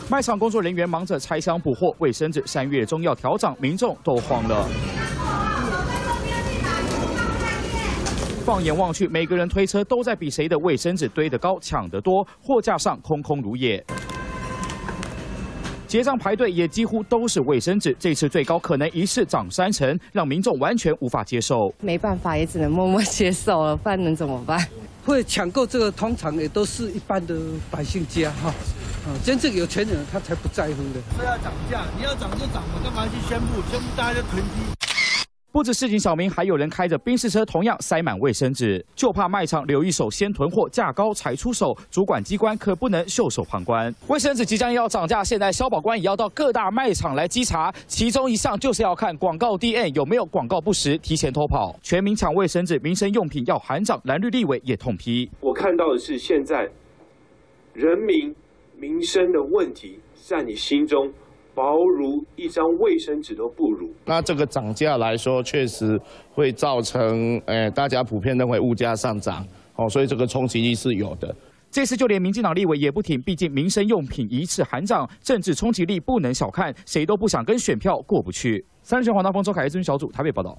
卖场工作人员忙着拆箱补货，卫生纸3月中要调涨，民众都慌了。放眼望去，每个人推车都在比谁的卫生纸堆得高、抢得多，货架上空空如也。结账排队也几乎都是卫生纸，这次最高可能一次涨3成，让民众完全无法接受。没办法，也只能默默接受了，不然能怎么办？会抢购这个，通常也都是一般的百姓家哈。真正有钱人他才不在乎的。说要涨价，你要涨就涨，我干嘛去宣布？宣布大家就囤积。不止市井小民，还有人开着宾士车，同样塞满卫生纸，就怕卖场留一手先囤货，价高才出手。主管机关可不能袖手旁观。卫生纸即将要涨价，现在消保官也要到各大卖场来稽查，其中一项就是要看广告 DN 有没有广告不实，提前偷跑。全民抢卫生纸，民生用品要喊涨，蓝绿立委也痛批。我看到的是现在人民生的问题在你心中薄如一张卫生纸都不如。那这个涨价来说，确实会造成大家普遍认为物价上涨，所以这个冲击力是有的。这次就连民进党立委也不挺，毕竟民生用品一次喊涨，政治冲击力不能小看，谁都不想跟选票过不去。30全黄大丰周凯资讯小组台北报道。